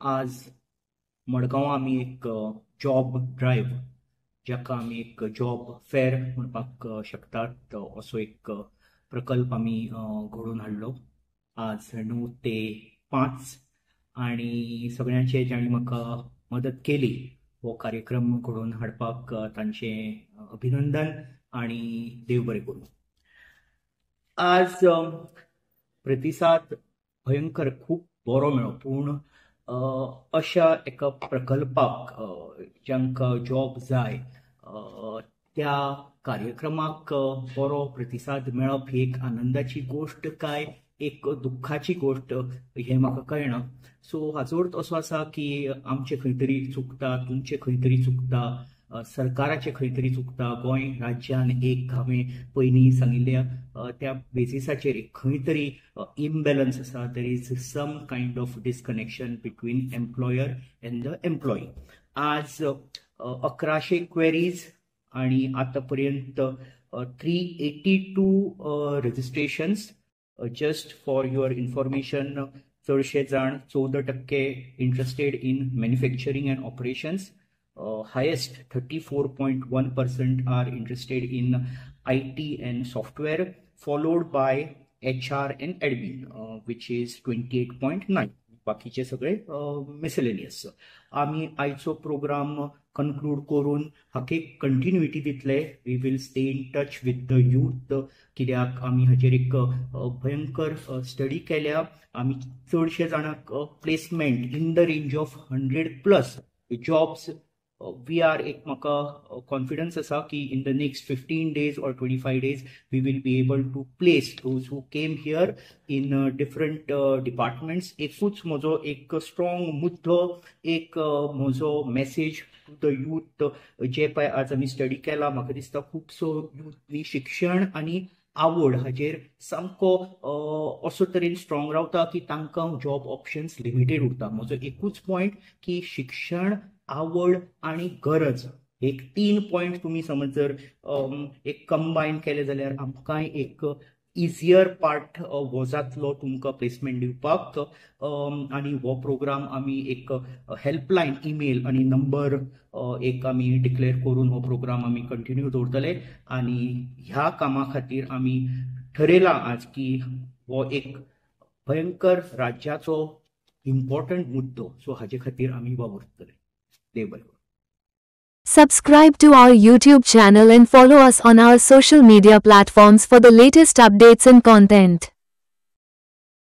आज मडगांव आमी एक जॉब ड्रायव्ह जाका आमी एक जॉब फेअर म्हणपाक शकतात असो एक प्रकल्प आमी घडोवन हाडलो आज 9 ते 5 आणि सगळ्यांचे ज्यांनी म्हाका मदत केली हो कार्यक्रम घडोवन हाडपाक तांचे अभिनंदन आणि देव बरें करूं. आज प्रतिसाद भयंकर खूप बरो मेळ्ळो पूण अशा एका प्रकल्पाक ज्यांका जॉब जाय त्या कार्यक्रमाक बरो प्रतिसाद मेळप ही एक आनंदाची गोष्ट काय एक दुःखाची गोष्ट हे म्हाका कळना. सो हाचो अर्थ असो आसा की आमचे खंय तरी चुकता, तुमचे खंय तरी चुकता, सरकाराचे खंय तरी चुकता, गोंय राज्यान एक हांवें पयलीं सांगिल्ल्या त्या बेसिसाचेर खंय तरी इम्बॅलन्स आसा. There is some kind of disconnection between employer and the employee. आज 1100 क्वेरीज आणि आता पर्यंत 382 registrations. Just for your information, चडशे जाण 14% interested in manufacturing and operations. Highest 34.1% are interested in IT and software, followed by HR and admin, which is 28.9. बाकीचे सगळे miscellaneous. आम्ही आयचो प्रोग्राम कन्क्लूड करून हाका एक कंटिन्युटी दितले. We will stay in touch with the youth, कित्याक आमी हाचेर एक भयंकर स्टडी केल्या. आमी चडशे जाणांक placement in the range of 100+ jobs. We are एक म्हाका कॉन्फिडन्स आसा की in the next 15 days or 25 days we will be able to place those who came here in different departments. एकूच म्हजो एक स्ट्रॉंग मुद्दो, एक म्हजो मेसेज टू द यूथ जे पळय आज आमी स्टडी केला. म्हाका दिसता खुबसो यूथनी शिक्षण आनी आवड हाचेर सामको असो तरेन स्ट्रॉंग रावता की तांकां जॉब ऑप्शन्स लिमिटेड उरता. म्हजो एकूच पॉयंट की शिक्षण, आवड आणि गरज एक 3 पॉयंट तुम्ही समज जर एक कंबायन केले जाल्यार आमकां एक इजियर पार्ट हो जातलो तुमकां प्लेसमेंट दिवपाक. आणि हो प्रोग्राम आमी एक हेल्पलायन ईमेल आणि नंबर एक आमी डिक्लेअर करून हो प्रोग्राम आमी कंटिन्यू दवरतले. आणि ह्या कामा खातीर आमी ठरयलां आज की हो एक भयंकर राज्याचो इम्पॉर्टंट मुद्दो. सो हाचे खातीर आमी वावुरतले. देव बरें करूं. Subscribe to our YouTube channel and follow us on our social media platforms for the latest updates and content.